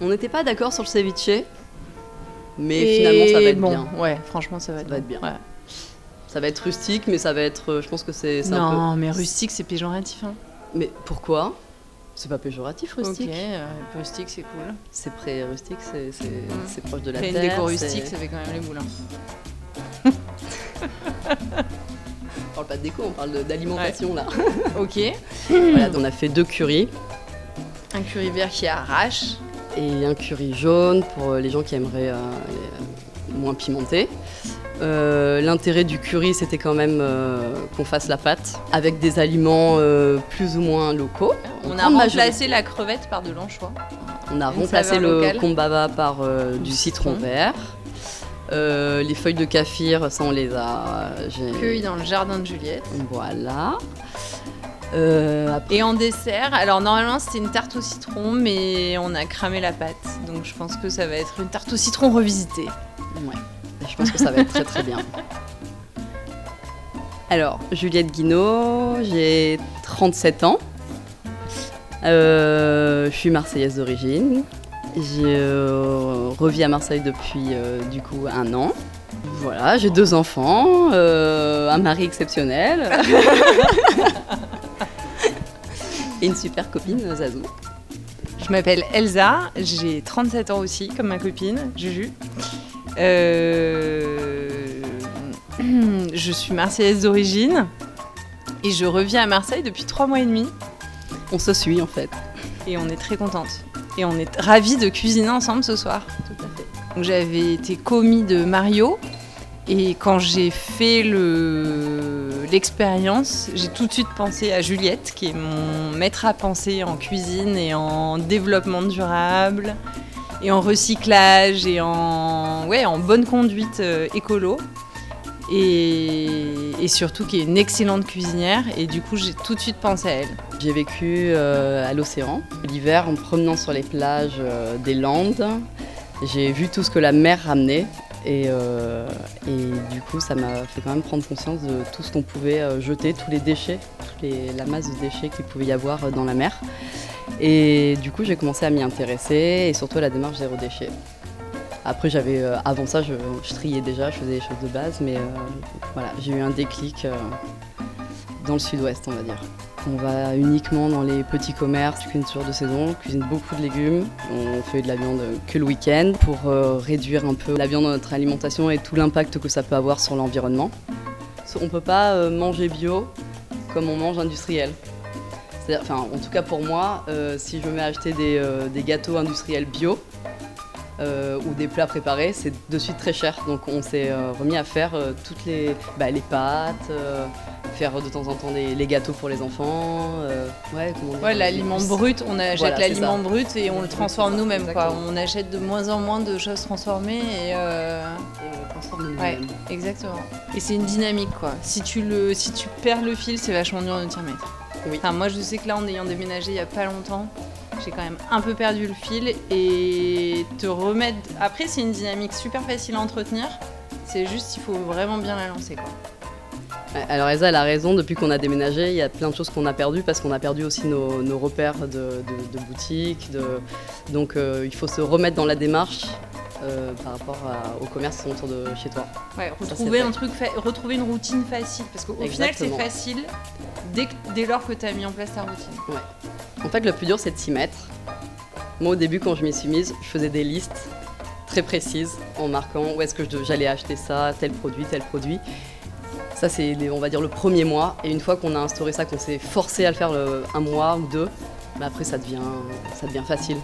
On n'était pas d'accord sur le ceviche, mais finalement ça va être bien. Ouais, franchement ça va être bien. Ouais. Ça va être rustique, mais ça va être... je pense que c'est non, un peu... mais rustique c'est péjoratif. Hein. Mais pourquoi ? C'est pas péjoratif, rustique. Ok, rustique c'est cool. C'est rustique, c'est proche de la terre. Une déco rustique, ça fait quand même les moulins. On parle pas de déco, on parle d'alimentation là. Ok. Voilà, on a fait 2 currys. Un curry vert qui arrache. Et un curry jaune pour les gens qui aimeraient moins pimenté. L'intérêt du curry, c'était quand même qu'on fasse la pâte avec des aliments plus ou moins locaux. On a remplacé la crevette par de l'anchois. On a remplacé le kombaba par du citron vert. Les feuilles de kaffir, ça on les a cueillies dans le jardin de Juliette. Voilà. Et en dessert, alors normalement c'était une tarte au citron, mais on a cramé la pâte. Donc je pense que ça va être une tarte au citron revisitée. Ouais. Je pense que ça va être très très bien. Alors, Juliette Guinaud, j'ai 37 ans. Je suis marseillaise d'origine. Je revis à Marseille depuis du coup 1 an. Voilà, j'ai 2 enfants, un mari exceptionnel et une super copine, Zazou. Je m'appelle Elsa, j'ai 37 ans aussi, comme ma copine, Juju. Je suis marseillaise d'origine et je reviens à Marseille depuis 3 mois et demi. On se suit en fait. Et on est très contente. Et on est ravis de cuisiner ensemble ce soir. Tout à fait. Donc, j'avais été commis de Mario et quand j'ai fait l'expérience, j'ai tout de suite pensé à Juliette, qui est mon maître à penser en cuisine et en développement durable. Et en recyclage et en bonne conduite écolo. Et surtout qui est une excellente cuisinière. Et du coup, j'ai tout de suite pensé à elle. J'ai vécu à l'océan. L'hiver, en me promenant sur les plages des Landes, j'ai vu tout ce que la mer ramenait. Et du coup, ça m'a fait quand même prendre conscience de tout ce qu'on pouvait jeter, tous les déchets, la masse de déchets qu'il pouvait y avoir dans la mer. Et du coup, j'ai commencé à m'y intéresser et surtout à la démarche zéro déchet. Après, avant ça, je triais déjà, je faisais les choses de base, mais voilà, j'ai eu un déclic dans le sud-ouest, on va dire. On va uniquement dans les petits commerces, je cuisine toujours de saison, on cuisine beaucoup de légumes, on fait de la viande que le week-end pour réduire un peu la viande dans notre alimentation et tout l'impact que ça peut avoir sur l'environnement. On ne peut pas manger bio comme on mange industriel. Enfin, en tout cas pour moi, si je me mets à acheter des gâteaux industriels bio ou des plats préparés, c'est de suite très cher. Donc on s'est remis à faire toutes les pâtes, faire de temps en temps les gâteaux pour les enfants. L'aliment brut, on achète l'aliment brut et on le transforme nous-mêmes. On achète de moins en moins de choses transformées et on transforme nous-mêmes. Ouais, exactement. Et c'est une dynamique quoi. Si tu perds le fil, c'est vachement dur de t'y remettre. Oui. Enfin, moi je sais que là en ayant déménagé il n'y a pas longtemps, j'ai quand même un peu perdu le fil et te remettre... Après c'est une dynamique super facile à entretenir, c'est juste il faut vraiment bien la lancer quoi. Alors Elsa elle a raison, depuis qu'on a déménagé, il y a plein de choses qu'on a perdues parce qu'on a perdu aussi nos repères de boutiques, donc il faut se remettre dans la démarche par rapport au commerce autour de chez toi. Ouais, retrouver une routine facile, parce qu'au final c'est facile dès lors que tu as mis en place ta routine. Ouais. En fait le plus dur c'est de s'y mettre. Moi au début quand je m'y suis mise, je faisais des listes très précises en marquant où est-ce que j'allais acheter ça, tel produit. Ça c'est on va dire le premier mois, et une fois qu'on a instauré ça, qu'on s'est forcé à le faire 1 mois ou 2, après ça devient facile.